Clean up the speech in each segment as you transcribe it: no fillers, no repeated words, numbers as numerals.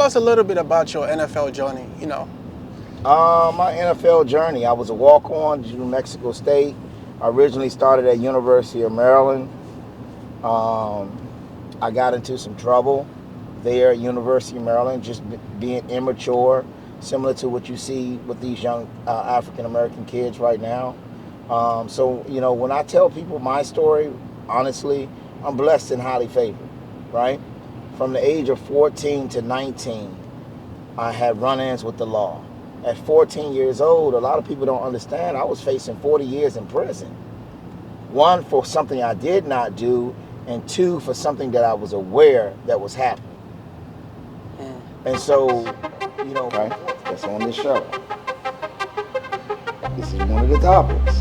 tell us a little bit about your NFL journey, you know. My NFL journey, I was a walk-on to New Mexico State. I originally started at University of Maryland. Um, I got into some trouble there at University of Maryland, just being immature, similar to what you see with these young African American kids right now. So, when I tell people my story, honestly, I'm blessed and highly favored, right? From the age of 14 to 19, I had run-ins with the law. At 14 years old, a lot of people don't understand, I was facing 40 years in prison. One, for something I did not do, and two, for something that I was aware that was happening. And so, right, that's on this show. This is one of the topics.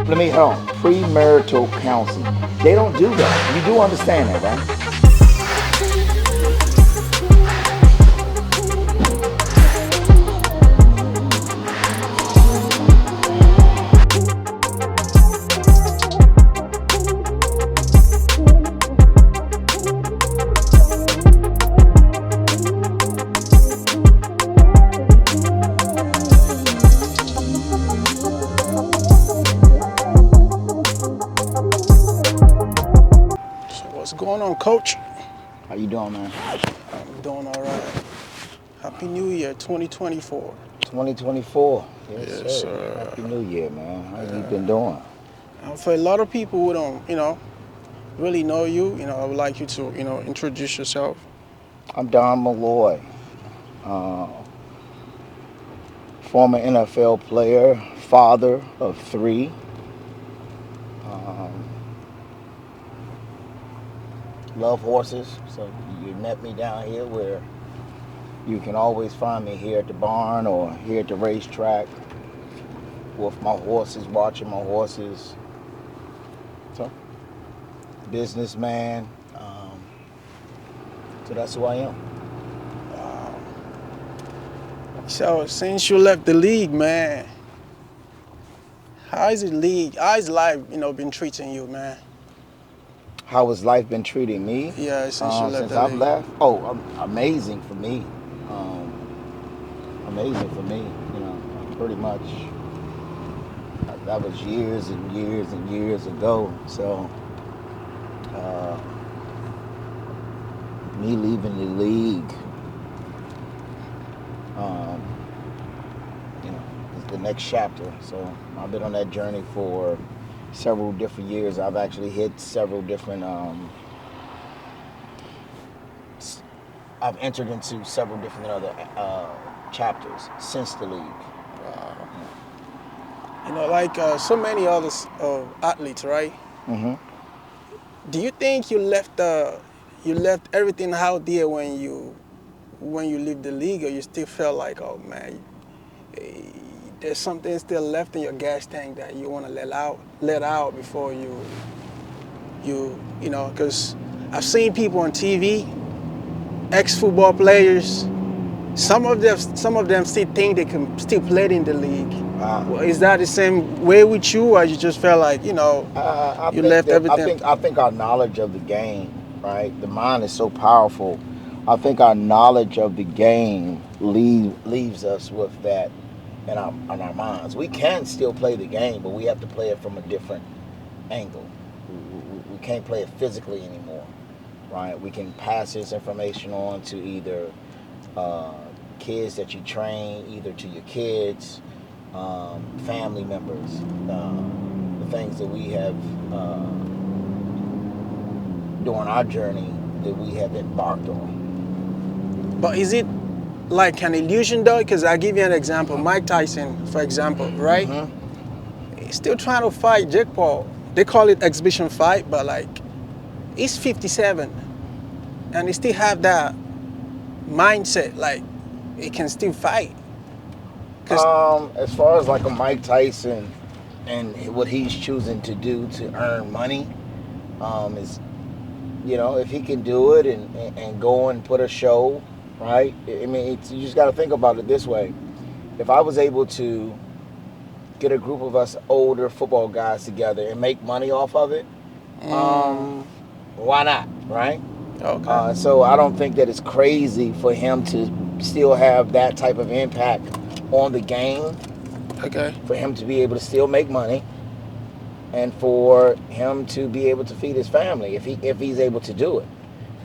Let me help. Premarital counseling. They don't do that. You do understand that, right? So what's going on, Coach? How you doing, man? I'm doing all right. Happy New Year, 2024. 2024. Yes, sir. Happy New Year, man. How you been doing? For a lot of people who don't, really know you, I would like you to, introduce yourself. I'm Don Malloy, former NFL player, father of 3. Love horses, so you met me down here where you can always find me here at the barn or here at the racetrack with my horses, watching my horses. So, businessman. So that's who I am. So since you left the league, man, how is life, been treating you, man? How has life been treating me? Yeah, since you left Since the I've league. left? Oh, amazing for me. Amazing for me. Pretty much. That was years and years and years ago. So, me leaving the league, is the next chapter. So I've been on that journey for several different years. I've actually hit several different. I've entered into several different other chapters since the league. Like so many other athletes, right? Mm-hmm. Do you think you left everything out there when you leave the league, or you still felt like, oh man, there's something still left in your gas tank that you want to let out before because I've seen people on TV, ex-football players. Some of them still think they can still play in the league. Well, is that the same way with you, or you just felt like you left everything? I think our knowledge of the game, right? The mind is so powerful. I think our knowledge of the game leaves us with that in our minds. We can still play the game, but we have to play it from a different angle. We can't play it physically anymore, right? We can pass this information on to either kids that you train, either to your kids, family members, the things that we have during our journey that we have embarked on. But is it like an illusion though? Because I'll give you an example. Mike Tyson, for example, right? Mm-hmm. He's still trying to fight Jake Paul. They call it exhibition fight, but like, he's 57, and he still have that mindset, like, he can still fight. As far as like a Mike Tyson and what he's choosing to do to earn money, is, if he can do it and go and put a show, right? I mean, you just got to think about it this way. If I was able to get a group of us older football guys together and make money off of it, Why not, right? Okay. So I don't think that it's crazy for him to still have that type of impact on the game, Okay. for him to be able to still make money, and for him to be able to feed his family if he's able to do it,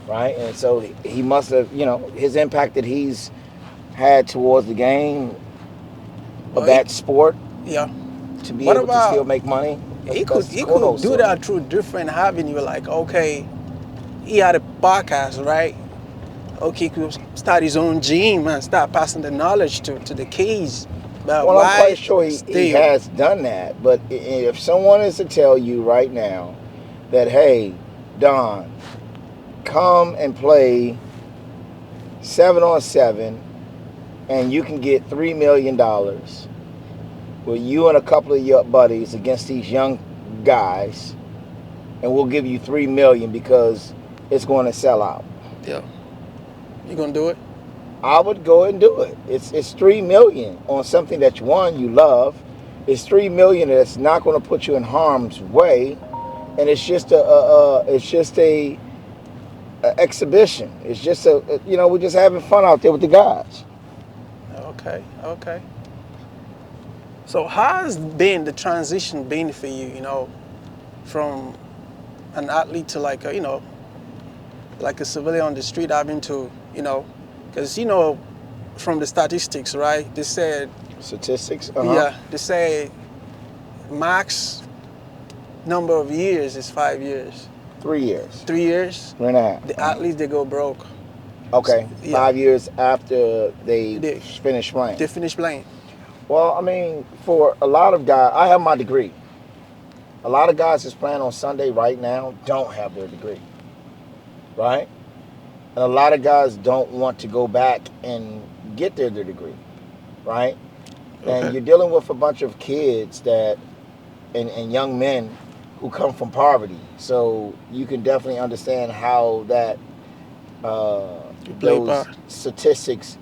right? And so he must have, his impact that he's had towards the game of Well, that sport yeah. to be What able to still about make money. he could That's he could kudos do to him. that through different avenue. Like, okay, he had a podcast, right? Okay, he could start his own gym and start passing the knowledge to the kids. But Well, I'm quite why sure he still? has done that. But if someone is to tell you right now that, hey, Don, come and play 7-on-7 and you can get $3 million with you and a couple of your buddies against these young guys, and we'll give you $3 million because it's going to sell out. Yeah, you gonna do it? I would go and do it. It's $3 million on something that you love. It's $3 million that's not going to put you in harm's way, and it's just a exhibition. It's just we're just having fun out there with the guys. Okay, okay. So how's been the transition been for you? From an athlete to like like a civilian on the street, having to because from the statistics, right? They said Statistics, yeah, they say max number of years is 5 years. 3 years, 3 years, 3.5. the athletes they go broke. Okay, Yeah, 5 years after they they finish playing. they finish playing. Well, I mean, for a lot of guys, I have my degree. A lot of guys that's playing on Sunday right now don't have their degree, right? And a lot of guys don't want to go back and get their degree, right? And Okay. you're dealing with a bunch of kids and young men who come from poverty. So you can definitely understand how that You play those part. statistics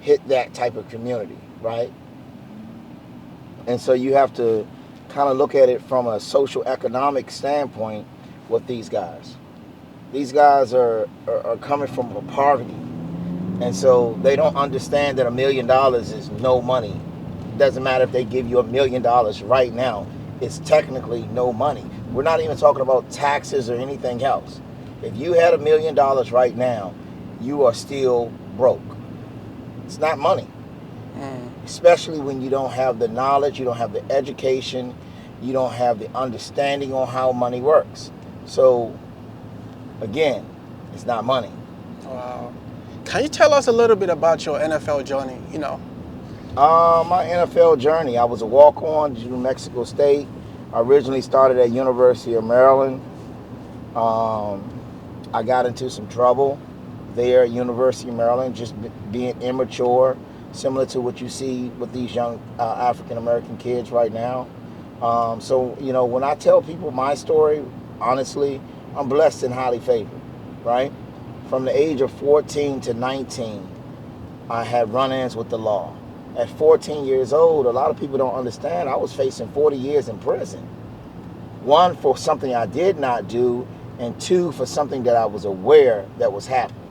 hit that type of community, right? And so you have to kind of look at it from a social economic standpoint with these guys. These guys are coming from poverty. And so they don't understand that $1 million is no money. It doesn't matter if they give you $1 million right now. It's technically no money. We're not even talking about taxes or anything else. If you had $1 million right now, you are still broke. It's not money. Especially when you don't have the knowledge, you don't have the education, you don't have the understanding on how money works. So, again, it's not money. Wow. Can you tell us a little bit about your NFL journey? My NFL journey, I was a walk-on to New Mexico State. I originally started at University of Maryland. I got into some trouble there at University of Maryland, just being immature, similar to what you see with these young African-American kids right now. So, when I tell people my story, honestly, I'm blessed and highly favored, right? From the age of 14 to 19, I had run-ins with the law. At 14 years old, a lot of people don't understand, I was facing 40 years in prison. One, for something I did not do, and two, for something that I was aware that was happening.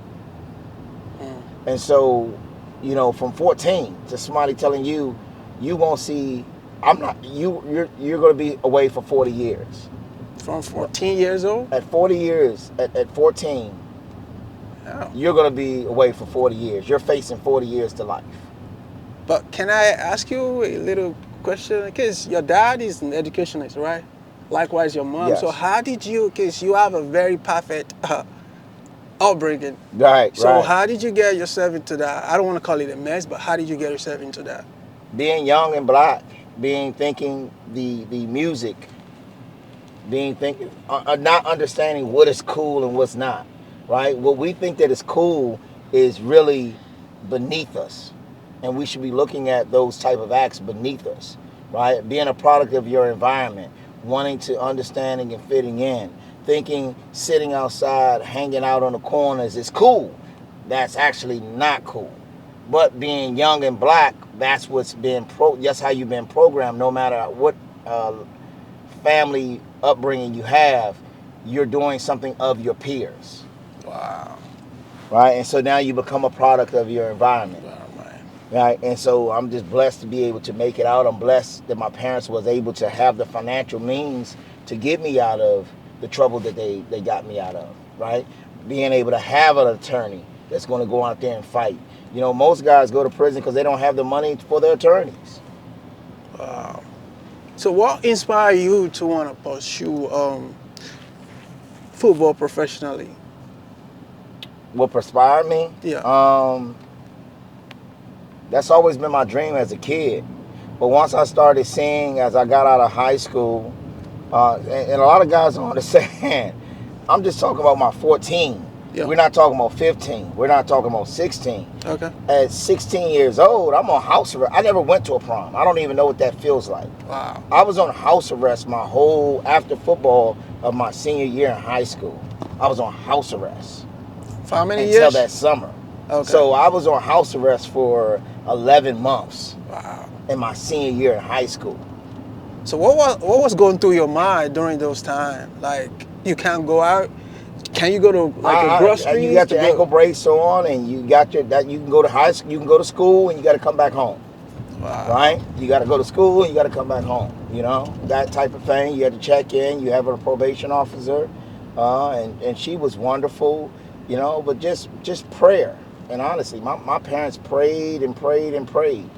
And so, from 14 to somebody telling you, you won't see, you're going to be away for 40 years. From 14 years old? At 40 years, at 14, Oh. you're going to be away for 40 years. You're facing 40 years to life. But can I ask you a little question? Because your dad is an educationist, right? Likewise, your mom. Yes. So how did you, because you have a very perfect upbringing. Right, So right. how did you get yourself into that? I don't want to call it a mess, but how did you get yourself into that? Being young and black, thinking the music, thinking, not understanding what is cool and what's not, right? What we think that is cool is really beneath us, and we should be looking at those type of acts beneath us, right? Being a product of your environment, wanting to understanding and fitting in, thinking sitting outside, hanging out on the corners is cool. That's actually not cool. But being young and black, that's what's been that's how you've been programmed. No matter what family upbringing you have, you're doing something of your peers. Wow. Right? And so now you become a product of your environment. Wow, man. Right? And so I'm just blessed to be able to make it out. I'm blessed that my parents was able to have the financial means to get me out of the trouble that they got me out of. Right? Being able to have an attorney that's going to go out there and fight. You know, most guys go to prison because they don't have the money for their attorneys. Wow. So what inspired you to want to pursue football professionally? What inspired me? Yeah. That's always been my dream as a kid. But once I started seeing, as I got out of high school, and a lot of guys don't understand, I'm just talking about my 14. Yeah. We're not talking about 15. We're not talking about 16. Okay. At 16 years old, I'm on house arrest. I never went to a prom. I don't even know what that feels like. Wow. I was on house arrest my whole, after football of my senior year in high school. I was on house arrest. For how many until years? that summer. Okay. So I was on house arrest for 11 months. Wow. In my senior year in high school. So what was going through your mind during those times? Like, you can't go out. Can you go to like a grocery? You got your ankle brace on, and you got your that you can go to high school. You can go to school, and you got to come back home. Wow. Right? You got to go to school, and you got to come back home. You know, that type of thing. You had to check in. You have a probation officer, and she was wonderful. You know, but just prayer. And honestly, my parents prayed and prayed and prayed.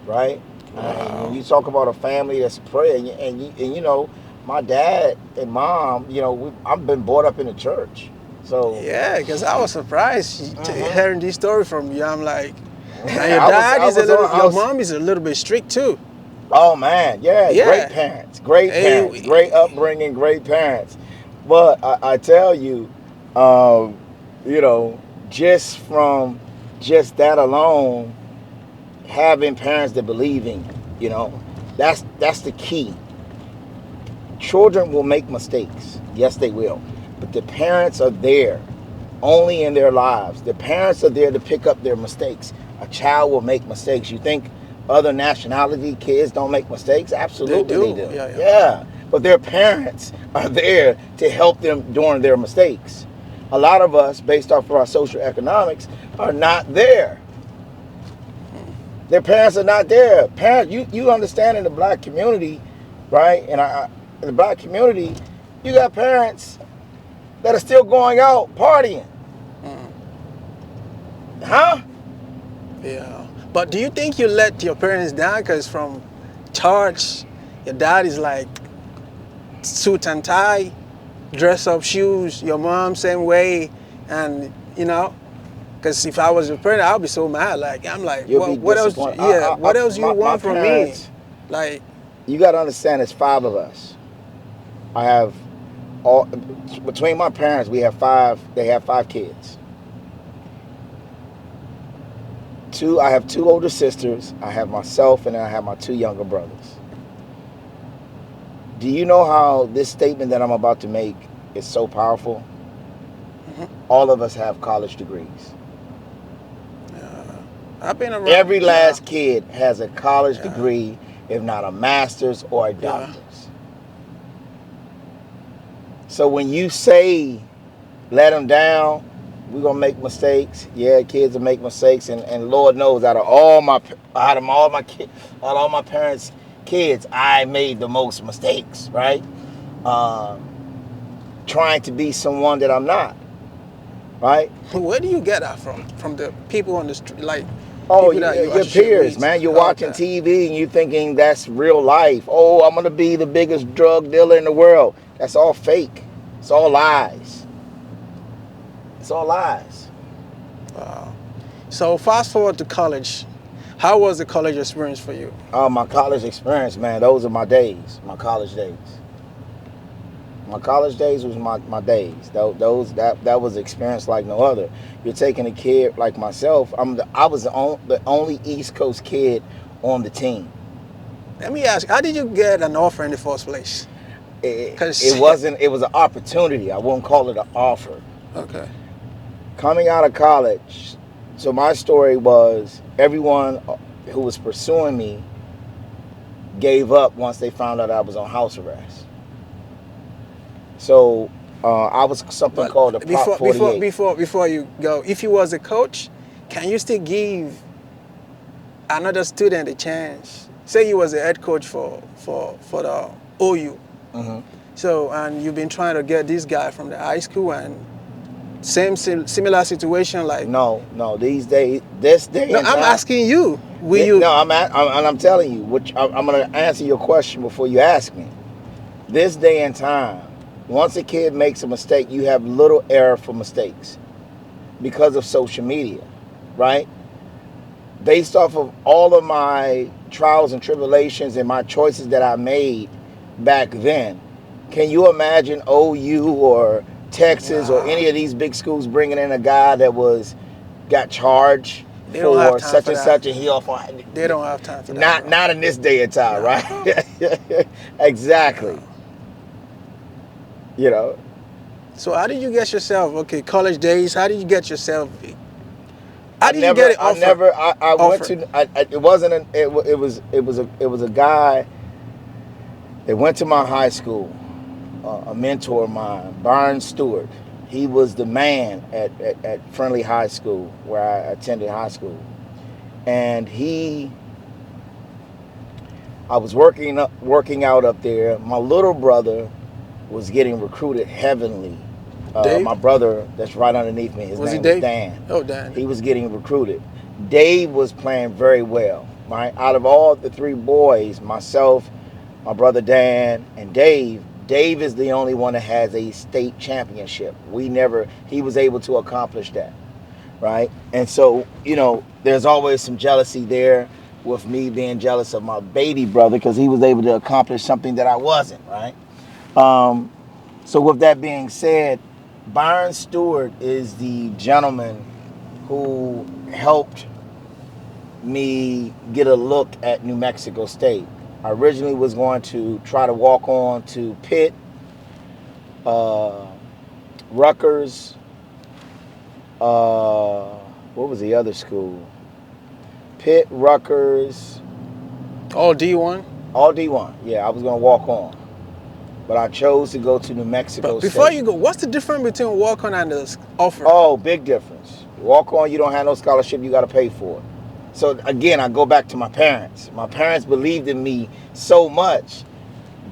Right? Wow. When you talk about a family that's praying, and you know, my dad and mom, you know, I've been brought up in the church. So yeah, because I was surprised hearing this story from you. I'm like, and your your mom is a little bit strict too. Oh man, yeah. Great parents, great upbringing, great parents. But I tell you, you know, just from just that alone, having parents that believe in you, you know, that's the key. Children will make mistakes. Yes, they will. But the parents are there only in their lives. The parents are there to pick up their mistakes. A child will make mistakes. You think other nationality kids don't make mistakes? Absolutely they do. Yeah. But their parents are there to help them during their mistakes. A lot of us, based off of our social economics, are not there. Their parents are not there. Parents, you understand in the black community, right? And in the black community, you got parents that are still going out partying. Huh? Yeah. But do you think you let your parents down? Because from church, your dad is like suit and tie, dress up shoes, your mom same way, and you know, because if I was a parent, I'll be so mad. Like I'm like, what else? Yeah, what else you want from me? Like, you got to understand, there's 5 of us. I have between my parents, we have 5. They have 5 kids. I have 2 older sisters. I have myself, and then I have my 2 younger brothers. Do you know how this statement that I'm about to make is so powerful? All of us have college degrees. I've been around. Every last kid has a college degree, if not a master's or a doctor's. So when you say, let them down, we're going to make mistakes. Yeah, kids will make mistakes. And Lord knows, out of all my parents' kids, I made the most mistakes, right? Trying to be someone that I'm not, right? Where do you get that from? From the people on the street, like? Oh, your peers, man. You're watching TV and you're thinking that's real life. Oh, I'm going to be the biggest drug dealer in the world. That's all fake. It's all lies. It's all lies. Wow. So fast forward to college. How was the college experience for you? Oh, my college experience, man. Those are my days, my college days. My college days was my days. That was an experience like no other. You're taking a kid like myself. I was the only East Coast kid on the team. Let me ask, how did you get an offer in the first place? It was an opportunity. I won't call it an offer. Okay. Coming out of college, so my story was everyone who was pursuing me gave up once they found out I was on house arrest. So I was something But called the Prop 48. before you go, if you was a coach, can you still give another student a chance? Say you was a head coach for the OU. Mhm. So, and you've been trying to get this guy from the high school, and similar situation like. No, these days, this day No, and I'm time. asking you. Will you? No, I'm telling you, which I'm going to answer your question before you ask me. This day and time, once a kid makes a mistake, you have little error for mistakes because of social media, right? Based off of all of my trials and tribulations and my choices that I made back then, can you imagine OU or Texas or any of these big schools bringing in a guy that got charged They don't have for time such for and that. such and he off on? They don't have time for that. Not in this day and time, No. right? Exactly. You know. So how did you get yourself? Okay, college days. How did you get yourself? How did you get it offered? I went to. It wasn't. It was a guy that went to my high school. A mentor of mine, Byron Stewart. He was the man at Friendly High School where I attended high school, and I was working out up there. My little brother was getting recruited heavily. My brother that's right underneath me, his name was Dan. Oh, Dan. He was getting recruited. Dave was playing very well. Right? Out of all the three boys, myself, my brother Dan, and Dave is the only one that has a state championship. He was able to accomplish that. Right? And so, there's always some jealousy there with me being jealous of my baby brother because he was able to accomplish something that I wasn't, right? So with that being said, Byron Stewart is the gentleman who helped me get a look at New Mexico State. I originally was going to try to walk on to Pitt, Rutgers, what was the other school? Pitt, Rutgers. All D1? All D1, yeah, I was going to walk on. But I chose to go to New Mexico State. Before you go, what's the difference between walk on and the offer? Oh, big difference. Walk on, you don't have no scholarship, you got to pay for it. So again, I go back to my parents. My parents believed in me so much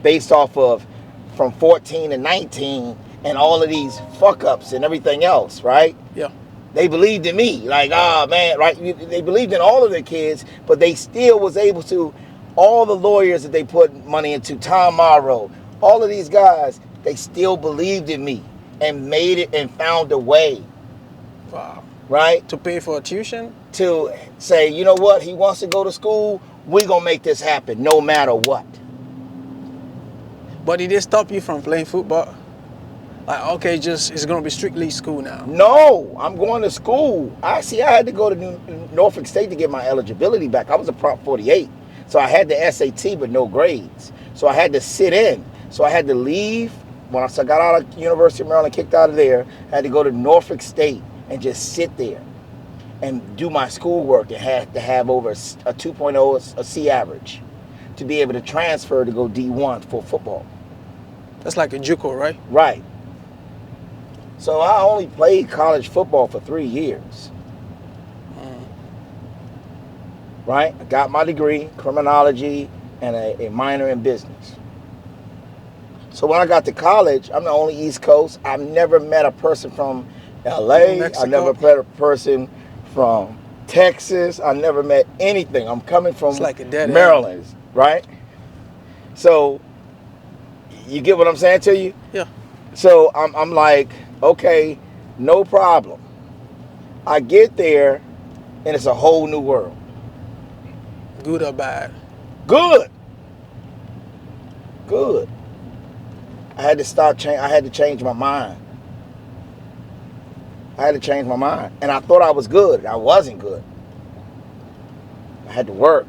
based off of from 14 to 19 and all of these fuck ups and everything else, right? Yeah. They believed in me. Like, man, right? They believed in all of their kids, but they still was able to, all the lawyers that they put money into, Tom Morrow, all of these guys, they still believed in me and made it and found a way. Wow. Right? To pay for tuition? To say, you know what, he wants to go to school, we're going to make this happen no matter what. But did they stop you from playing football? Like, okay, it's going to be strictly school now. No, I'm going to school. I had to go to Norfolk State to get my eligibility back. I was a Prop 48. So I had the SAT but no grades. So I had to sit in. So I had to leave. When I got out of University of Maryland, kicked out of there, I had to go to Norfolk State and just sit there and do my schoolwork and had to have over a 2.0, a C average to be able to transfer to go D1 for football. That's like a JUCO, right? Right. So I only played college football for 3 years. Right? I got my degree, criminology, and a minor in business. So when I got to college, I'm the only East Coast. I've never met a person from LA. I never met a person from Texas. I never met anything. I'm coming from like a dead Maryland, right? So you get what I'm saying to you? Yeah. So I'm like, okay, no problem. I get there, and it's a whole new world. Good or bad? Good. Good. I had to change my mind. I had to change my mind. And I thought I was good. I wasn't good. I had to work.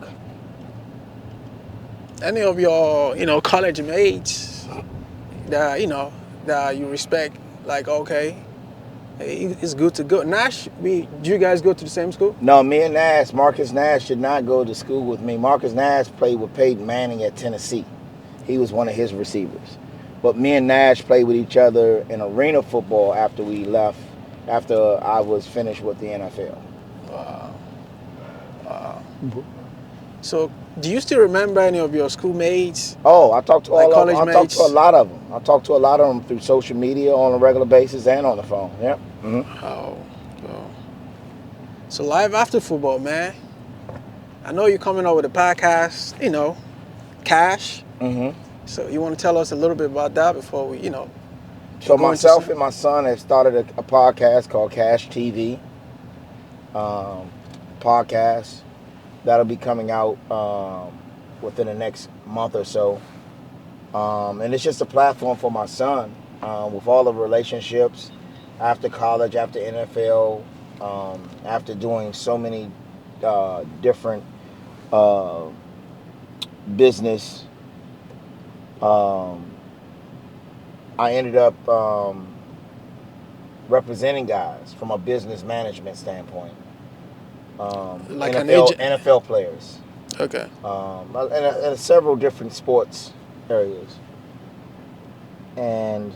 Any of your, college mates that you respect, like, okay, it's good to go. Nash, do you guys go to the same school? No, me and Marcus Nash did not go to school with me. Marcus Nash played with Peyton Manning at Tennessee. He was one of his receivers. But me and Nash played with each other in arena football after we left, after I was finished with the NFL. Wow. Wow. So, do you still remember any of your schoolmates? Oh, I talked to Like all of them. college I talked to a mates? lot of them. I talked to a lot of them through social media on a regular basis and on the phone. Yep. Oh, oh. So live after football, man. I know you're coming up with a podcast, Cash. So you want to tell us a little bit about that before we, So go into myself some- and my son have started a podcast called Cash TV. Podcast that'll be coming out within the next month or so. And it's just a platform for my son with all the relationships after college, after NFL, after doing so many different business. I ended up representing guys from a business management standpoint. Like an NFL players. Okay. And several different sports areas. And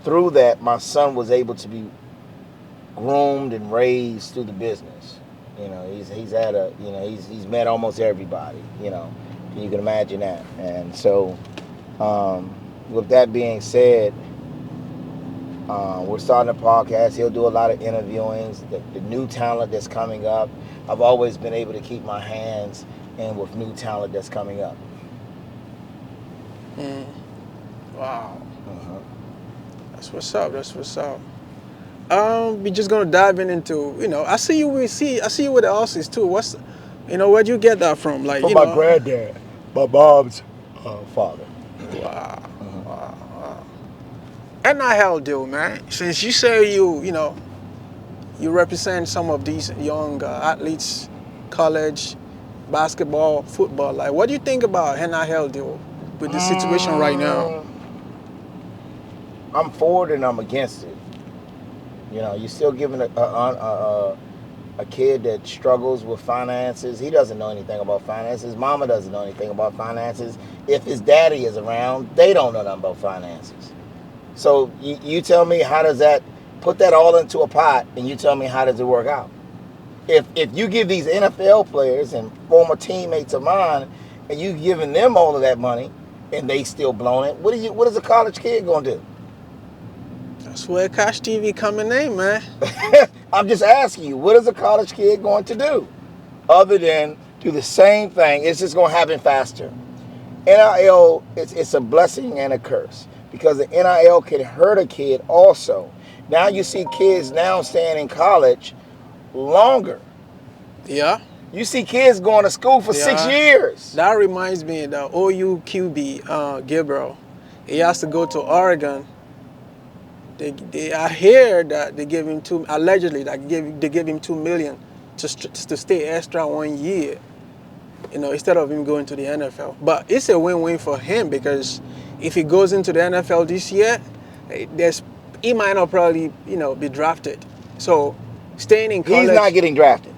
through that, my son was able to be groomed and raised through the business. He's had he's met almost everybody. You can imagine that. And so, with that being said, we're starting a podcast. He'll do a lot of interviewings. The new talent that's coming up. I've always been able to keep my hands in with new talent that's coming up. Wow. That's what's up. That's what's up. We're just gonna dive into. I see you with the Aussies too. Where'd you get that from? Like, From my granddad, my mom's father. Wow. Wow. NIL deal, man. Since you say you represent some of these young athletes, college, basketball, football. Like, what do you think about NIL deal with the situation right now? I'm for it and I'm against it. You're still giving a kid that struggles with finances. He doesn't know anything about finances. Mama doesn't know anything about finances. If his daddy is around, they don't know nothing about finances. So you tell me, how does that, put that all into a pot, and you tell me, how does it work out? If you give these NFL players and former teammates of mine, and you giving them all of that money, and they still blowing it, what is a college kid gonna do? That's where Cash TV coming in, man. I'm just asking you, what is a college kid going to do? Other than do the same thing, it's just going to happen faster. NIL, it's a blessing and a curse, because the NIL can hurt a kid also. Now you see kids now staying in college longer. Yeah. You see kids going to school for 6 years. That reminds me of the OU QB, Gabriel. He has to go to Oregon. I hear that they gave him allegedly they gave him $2 million to stay extra 1 year, instead of him going to the NFL. But it's a win-win for him, because if he goes into the NFL this year, he might not probably be drafted. So staying in college. He's not getting drafted.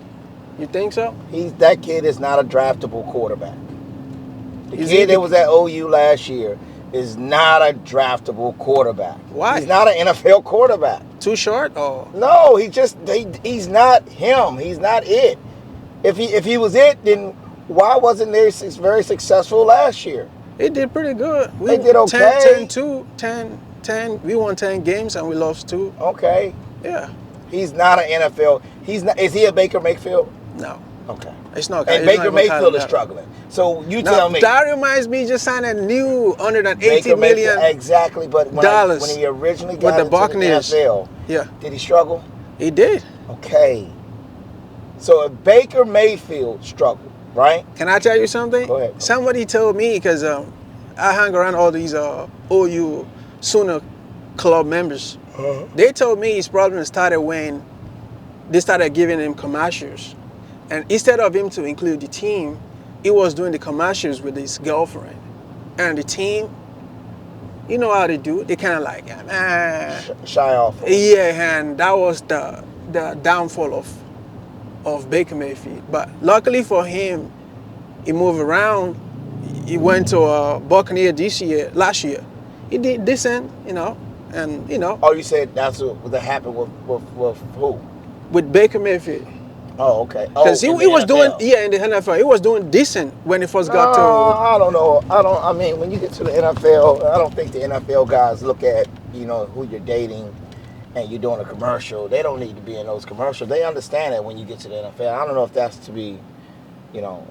You think so? That kid is not a draftable quarterback. The kid that was at OU last year is not a draftable quarterback. Why? He's not an NFL quarterback. Too short? Or no, he's not him. He's not it. If he was it, then why wasn't they very successful last year? They did pretty good. They did okay. 10. We won 10 games and we lost 2. Okay. Yeah. He's not an NFL. He's not. Is he a Baker Mayfield? No. Okay. It's not. And Baker Mayfield is struggling. So you tell me. That reminds me, just signed a new $180 million. Mayfield, exactly, but when he originally got with the into Buccaneers. the NFL, yeah, did he struggle? He did. Okay. So if Baker Mayfield struggled, right? Can I tell you something? Go ahead. Somebody told me, because I hang around all these OU Sooner club members. They told me his problem started when they started giving him commercials. And instead of him to include the team, he was doing the commercials with his girlfriend. And the team, you know how they do, they kind of like, shy off. Yeah, and that was the downfall of Baker Mayfield. But luckily for him, he moved around. he went to Buccaneer last year. He did decent, and Oh, you said that's what happened with who? with Baker Mayfield. Oh, okay. Because Oh, he in the was doing, NFL. in the NFL, he was doing decent when he first No, got to. I don't know. I mean, when you get to the NFL, I don't think the NFL guys look at, who you're dating and you're doing a commercial. They don't need to be in those commercials. They understand that when you get to the NFL. I don't know if that's to be, you know,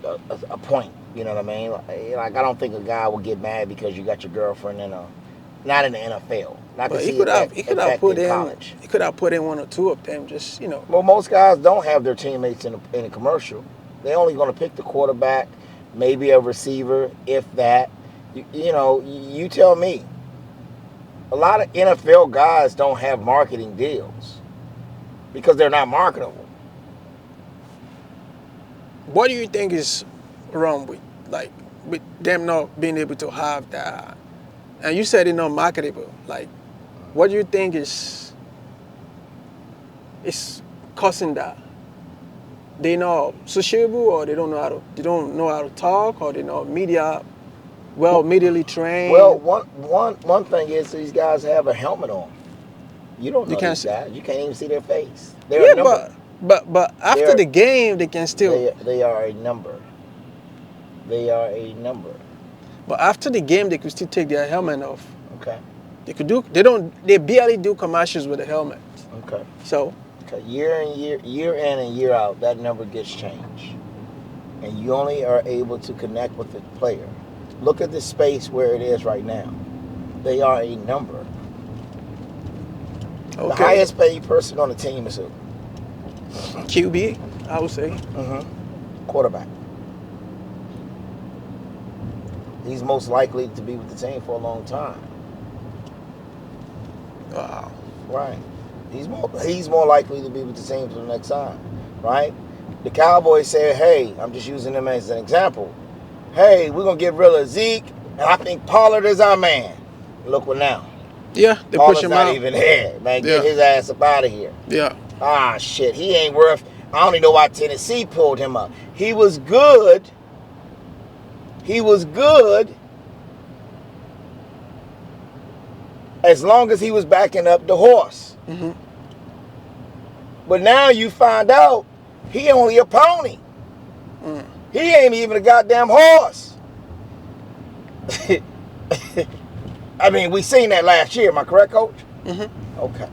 a point. You know what I mean? Like I don't think a guy will get mad because you got your girlfriend not in the NFL. Not But to he see could have, in college. he could have put in one or two of them. Just Well, most guys don't have their teammates in a commercial. They're only going to pick the quarterback, maybe a receiver, if that. You tell me. A lot of NFL guys don't have marketing deals because they're not marketable. What do you think is wrong with them not being able to have that? And you said it's not marketable. Like, what do you think is causing that? They not sociable, or they don't know how to talk, or they not medially trained. Well, one thing is these guys have a helmet on. You don't know these guys. You can't even see their face. They're a number. But after the game, they can still. They are a number. They are a number. But after the game, they could still take their helmet off. Okay. They could do. They barely do commercials with the helmet. Okay. So. Okay. Year in and year out, that number gets changed, and you only are able to connect with the player. Look at the space where it is right now. They are a number. Okay. The highest paid person on the team is who? QB, I would say. Quarterback. He's most likely to be with the team for a long time. Wow. Right. He's more likely to be with the team for the next time. Right? The Cowboys said, hey, I'm just using them as an example. Hey, we're going to get rid of Zeke, and I think Pollard is our man. Look what now. Yeah, they Pollard's push him not out. even here, man. Get his ass up out of here. Yeah. Ah, shit. He ain't worth... I don't even know why Tennessee pulled him up. He was good. As long as he was backing up the horse. Mm-hmm. But now you find out he only a pony. He ain't even a goddamn horse. I mean, we seen that last year. Am I correct, Coach? Mm-hmm. Okay.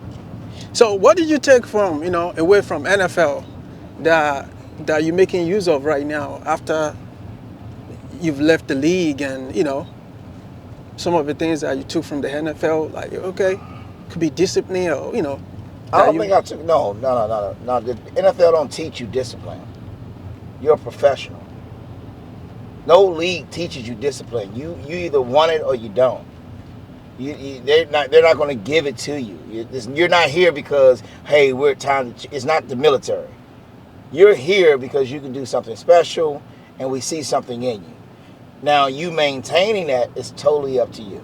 So what did you take from, away from NFL that you're making use of right now after you've left the league, and, some of the things that you took from the NFL, like, okay, could be discipline, or, I don't think I took... No. The NFL don't teach you discipline. You're a professional. No league teaches you discipline. You either want it or you don't. They're not going to give it to you. You're not here because, hey, we're time to... It's not the military. You're here because you can do something special and we see something in you. Now, you maintaining that is totally up to you.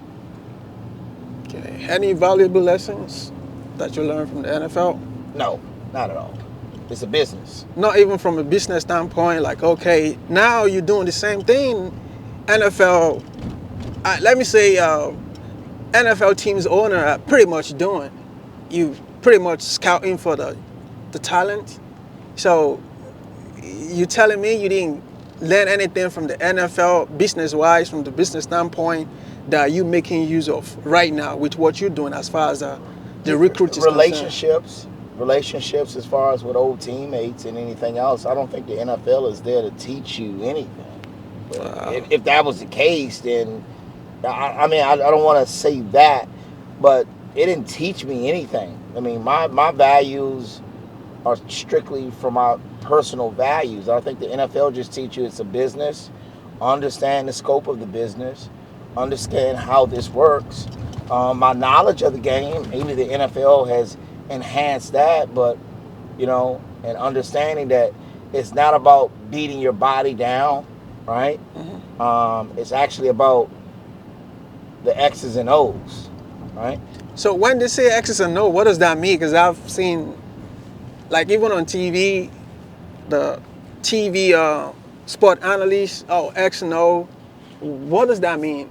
Okay. Any valuable lessons that you learned from the NFL? No, not at all. It's a business. Not even from a business standpoint, like, okay, now you're doing the same thing. NFL, let me say, NFL team's owner are pretty much doing. You pretty much scouting for the talent. So you telling me you didn't learn anything from the NFL business-wise, from the business standpoint, that you making use of right now with what you're doing as far as the recruiting relationships as far as with old teammates and anything else. I don't think the NFL is there to teach you anything. If that was the case, then I don't want to say that, but it didn't teach me anything. I mean, my values are strictly from my personal values. I think the NFL just teach you it's a business. Understand the scope of the business. Understand how this works. My knowledge of the game, maybe the NFL has enhanced that, but and understanding that it's not about beating your body down, right? Mm-hmm. It's actually about the X's and O's, right? So when they say X's and O's, what does that mean? Because I've seen, like, even on TV, the TV sport analysts, X and O, What does that mean?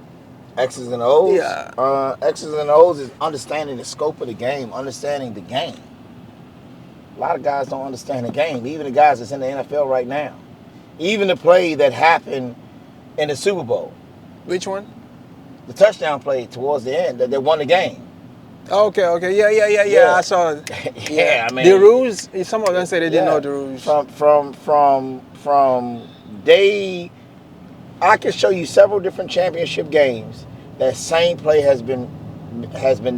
X's and O's? Yeah. X's and O's is understanding the scope of the game, understanding the game. A lot of guys don't understand the game, even the guys that's in the NFL right now. Even the play that happened in the Super Bowl. Which one? The touchdown play towards the end that won the game. Okay. Yeah. I saw it. Yeah, I mean the rules. Some of them say they didn't know the rules. From day, I can show you several different championship games that same play has been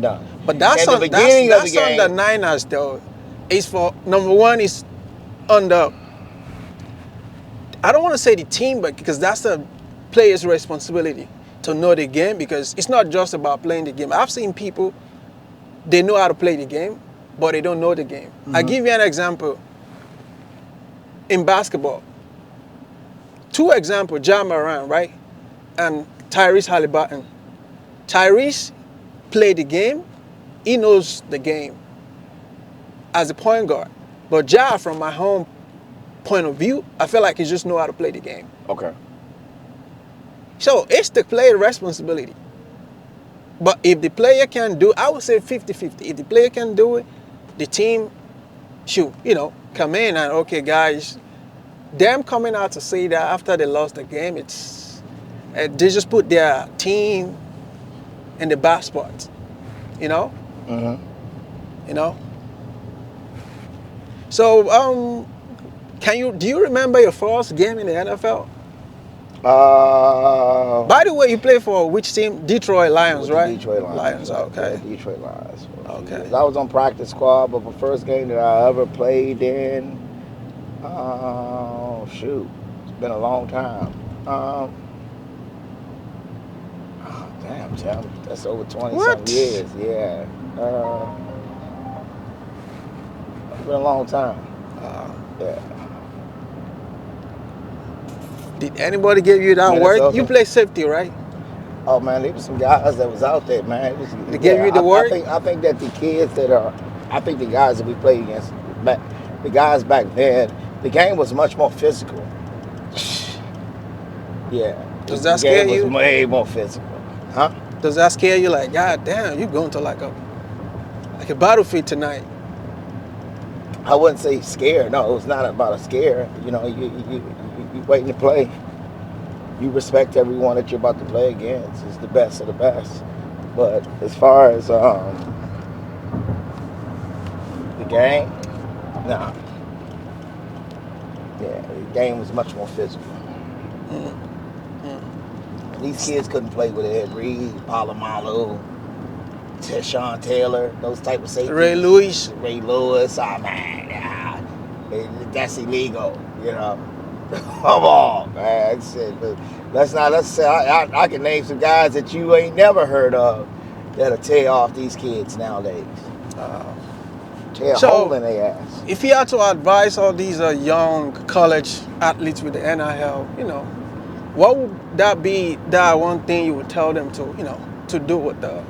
done. But that's in on the beginning of the on game. the Niners though. It's for number one is on the. I don't want to say the team, but because that's the player's responsibility to know the game, because it's not just about playing the game. I've seen people, they know how to play the game, but they don't know the game. I'll give you an example. In basketball, 2 examples, Ja Morant, right? And Tyrese Halliburton. Tyrese played the game. He knows the game as a point guard. But Ja, from my home point of view, I feel like he just know how to play the game. Okay. So it's the player's responsibility. But if the player can do, I would say 50-50. If the player can do it, the team should, come in and, okay, guys, them coming out to say that after they lost the game, they just put their team in the bad spot, So, do you remember your first game in the NFL? By the way, you play for which team? Detroit Lions, right? Detroit Lions. Okay. Yeah, Detroit Lions. Okay. I was on practice squad, but the first game that I ever played in, it's been a long time. Damn, Tim, that's over 20-something years. Yeah. It's been a long time. Yeah. Did anybody give you that work? You play safety, right? Oh man, there was some guys that was out there, man. They gave you the work? I think that the kids I think the guys that we played against, the guys back then, the game was much more physical. Yeah. Does that scare you? The game was way more physical. Huh? Does that scare you? Like, God damn, you're going to like a battlefield tonight. I wouldn't say scared. No, it was not about a scare. You waiting to play. You respect everyone that you're about to play against. It's the best of the best. But as far as the game, nah. Yeah, the game was much more physical. These kids couldn't play with Ed Reed, Palomalu, Tyshawn Taylor, those type of safeties. Ray Lewis. Oh man, that's illegal. Come on, man. Let's say I can name some guys that you ain't never heard of that'll tear off these kids nowadays. Tear a hole in their ass. If you had to advise all these young college athletes with the NIL, what would that be? That one thing you would tell them to do with the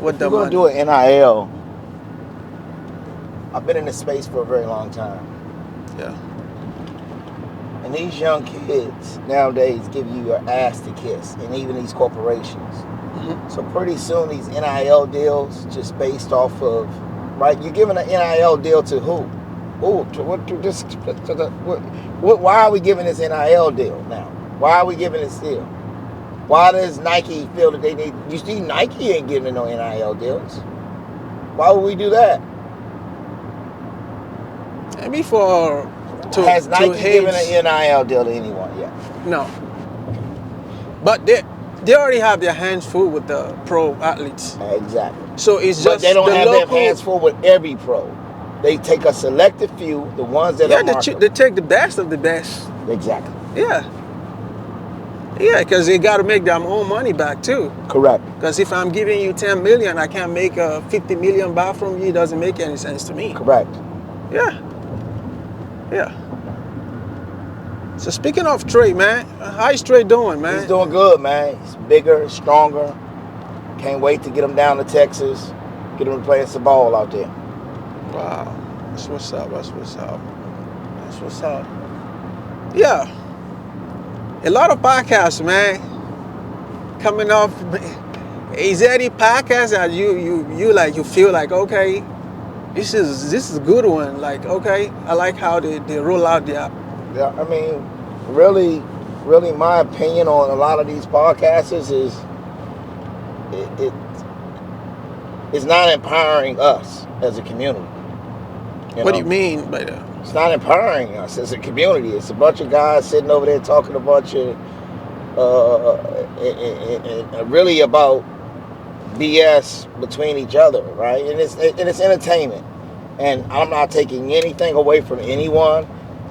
money? You're gonna do an NIL. I've been in this space for a very long time. Yeah. And these young kids nowadays give you your ass to kiss, and even these corporations. So pretty soon these NIL deals, just based off of, right? You're giving an NIL deal to who? Why are we giving this NIL deal now? Why are we giving this deal? Why does Nike feel that they need? You see, Nike ain't giving no NIL deals. Why would we do that? Maybe has Nike given an NIL deal to anyone yet? No. But they already have their hands full with the pro athletes. Exactly. So it's but just they don't have local... their hands full with every pro. They take a selected few, the ones that are they take the best of the best. Exactly. Yeah. Yeah, because they got to make their own money back too. Correct. Because if I'm giving you 10 million, I can't make 50 million back from you. It doesn't make any sense to me. Correct. Yeah. Yeah. So speaking of Trey, man, how is Trey doing, man? He's doing good, man. He's bigger, stronger. Can't wait to get him down to Texas. Get him to play some ball out there. Wow. That's what's up. Yeah. A lot of podcasts, man. coming off. Is there any podcast that you feel like, okay, this is a good one. Like, okay, I like how they roll out the app. Yeah, I mean, really, my opinion on a lot of these podcasts is it's not empowering us as a community. What do you mean by that? It's not empowering us as a community. It's a bunch of guys sitting over there talking a bunch of really about BS between each other, right? And it's entertainment, and I'm not taking anything away from anyone.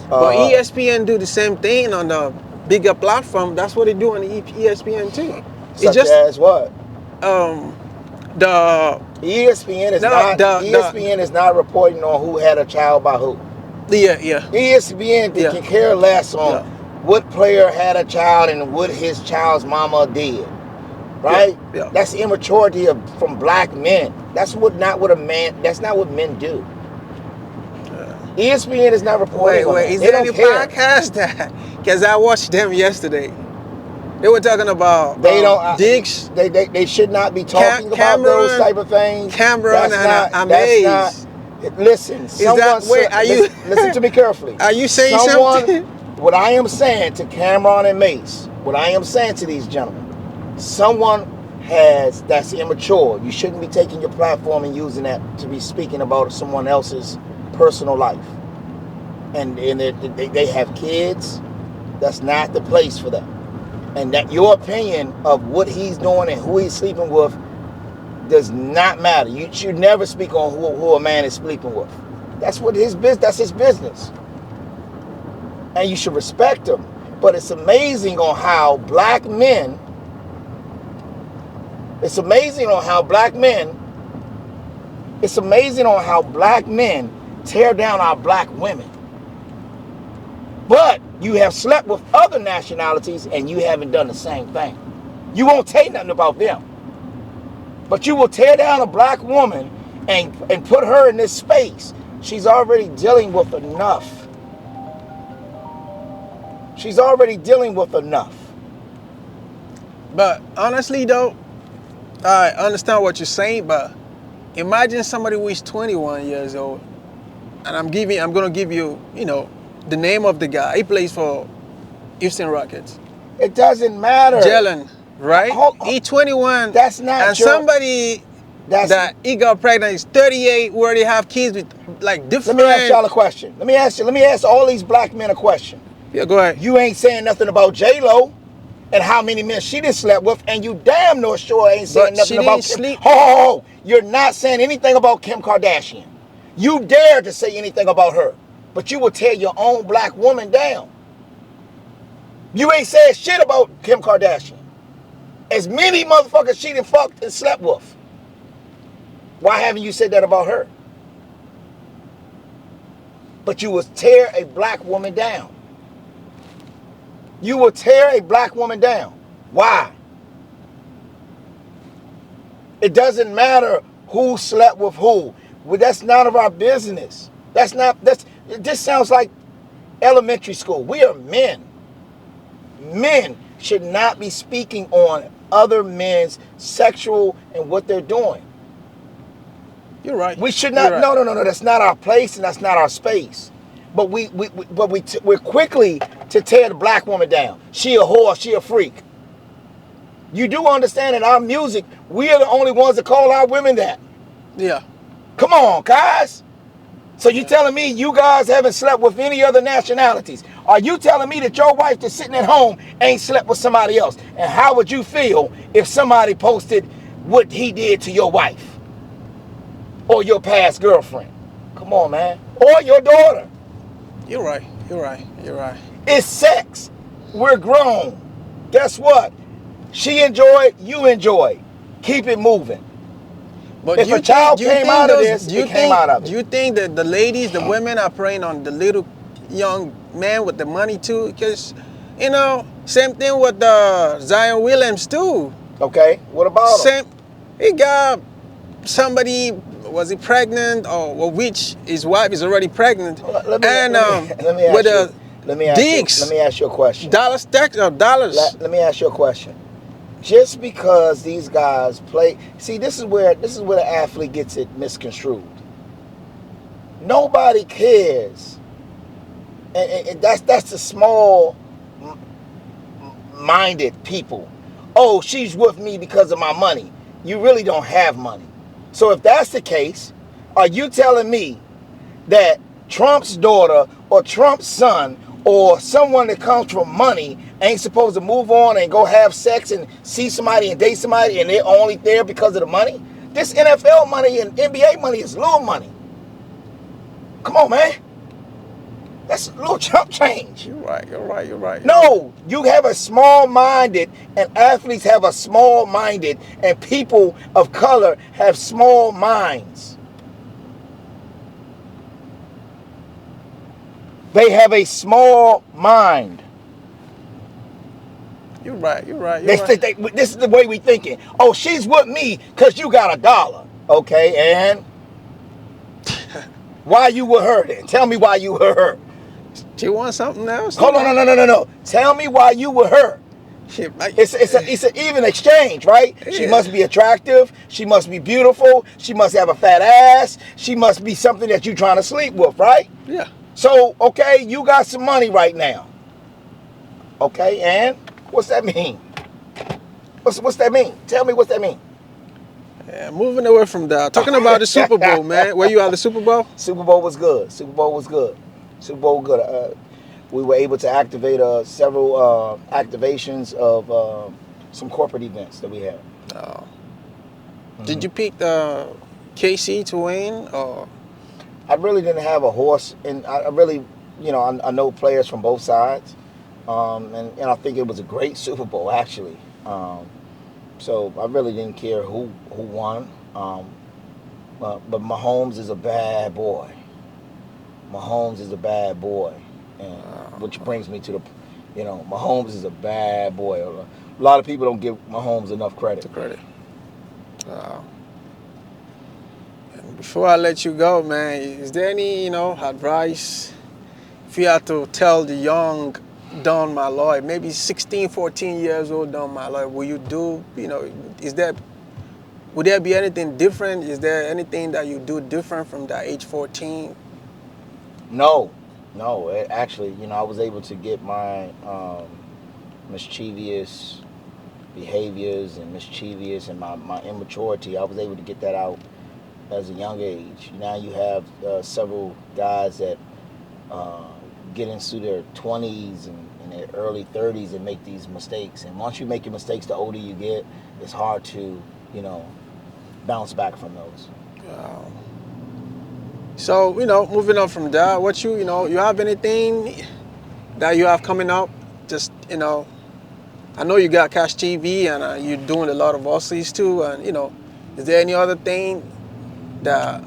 But ESPN do the same thing on the bigger platform. That's what they do on the ESPN too. Such as what? The ESPN is not reporting on who had a child by who. Yeah. ESPN can care less on what player had a child and what his child's mama did. Right? Yeah. That's immaturity from black men. That's not what men do. ESPN is not reporting. Wait, is there any podcast that? Because I watched them yesterday. They were talking about Diggs. They should not be talking about those type of things. Cameron and Amaze. Listen, listen to me carefully. Are you saying something? What I am saying to Cameron and Mace, what I am saying to these gentlemen, someone that's immature. You shouldn't be taking your platform and using that to be speaking about someone else's personal life. And they have kids. That's not the place for them. And that your opinion of what he's doing and who he's sleeping with does not matter. You should never speak on who a man is sleeping with. That's his business. And you should respect him. But it's amazing on how black men tear down our black women. But you have slept with other nationalities and you haven't done the same thing. You won't say nothing about them. But you will tear down a black woman and put her in this space. She's already dealing with enough. But honestly though, I understand what you're saying, but imagine somebody who is 21 years old, and I'm gonna give you, the name of the guy. He plays for Houston Rockets. It doesn't matter. Jalen, right? He's 21. That's not and somebody that he got pregnant is 38, where they have kids with like different. Let me ask y'all a question. Let me ask all these black men a question. Yeah, go ahead. You ain't saying nothing about J-Lo and how many men she done slept with, and you damn no sure ain't saying nothing about Kim. Oh, you're not saying anything about Kim Kardashian. You dare to say anything about her, but you will tear your own black woman down. You ain't said shit about Kim Kardashian. As many motherfuckers she done fucked and slept with. Why haven't you said that about her? But you will tear a black woman down. You will tear a black woman down. Why? It doesn't matter who slept with who. Well, that's none of our business. This sounds like elementary school. We are men. Men should not be speaking on other men's sexual and what they're doing. You're right. We should not. Right. No. That's not our place and that's not our space. But we're quickly to tear the black woman down. She a whore. She a freak. You do understand in our music, we are the only ones that call our women that. Yeah. Come on, guys. So you telling me you guys haven't slept with any other nationalities? Are you telling me that your wife that's sitting at home ain't slept with somebody else? And how would you feel if somebody posted what he did to your wife? Or your past girlfriend? Come on, man. Or your daughter. You're right. It's sex. We're grown. Guess what? She enjoyed, you enjoyed. Keep it moving. But if a child came out of this, it came out of it. Do you think that the ladies, the women are preying on the little young man with the money too? Because, same thing with Zion Williams too. Okay, what about him? He got somebody, was he pregnant or which his wife is already pregnant? Let me ask you a question. Dallas, Texas, dollars. Let me ask you a question. just because these guys play, see, this is where the athlete gets it misconstrued. Nobody cares, and that's the small minded people. Oh, she's with me because of my money. You really don't have money. So if that's the case, are you telling me that Trump's daughter or Trump's son or someone that comes from money ain't supposed to move on and go have sex and see somebody and date somebody and they're only there because of the money? This NFL money and NBA money is little money. Come on, man. That's a little chump change. You're right. No, you have a small-minded, and athletes have a small-minded, and people of color have small minds. They have a small mind. You're right. This is the way we thinking. Oh, she's with me because you got $1. Okay, and why you with her then? Tell me why you with her. She want something else? Hold on, no. Tell me why you with her. It's an even exchange, right? Yeah. She must be attractive. She must be beautiful. She must have a fat ass. She must be something that you're trying to sleep with, right? Yeah. So, okay, you got some money right now. Okay, and what's that mean? What's that mean? Tell me what's that mean. Yeah, moving away from that. Talking about the Super Bowl, man. Were you at the Super Bowl? Super Bowl was good. We were able to activate several activations of some corporate events that we had. Oh. Mm-hmm. Did you pick KC to win? Or? I really didn't have a horse, and I really, I know players from both sides, and I think it was a great Super Bowl actually. So I really didn't care who won. But Mahomes is a bad boy. And which brings me to Mahomes is a bad boy. A lot of people don't give Mahomes enough credit. And before I let you go, man, is there any, advice if you had to tell the young Don Malloy, maybe 16, 14 years old Don Malloy, will you do, would there be anything different? Is there anything that you do different from that age 14? No, actually, I was able to get my mischievous behaviors and my immaturity. I was able to get that out as a young age. Now you have several guys that get into their 20s and their early 30s and make these mistakes. And once you make your mistakes, the older you get, it's hard to, bounce back from those. Wow. So, moving on from that, what you have anything that you have coming up? Just, I know you got Cash TV and you're doing a lot of Aussies too. And, is there any other thing that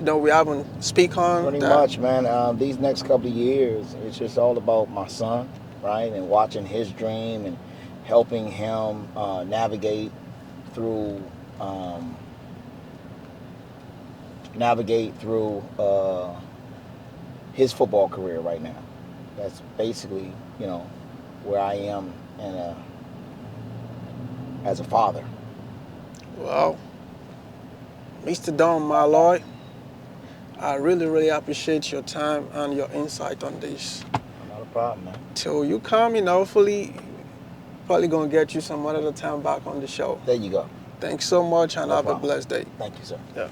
we haven't speak on? Pretty much, man. These next couple of years, it's just all about my son, right? And watching his dream and helping him navigate through his football career right now. That's basically, where I am as a father. Well, Mr. Don Malloy, I really, really appreciate your time and your insight on this. Not a problem, man. Till you come, hopefully, probably gonna get you some other time back on the show. There you go. Thanks so much and have a blessed day. Thank you, sir. Yeah.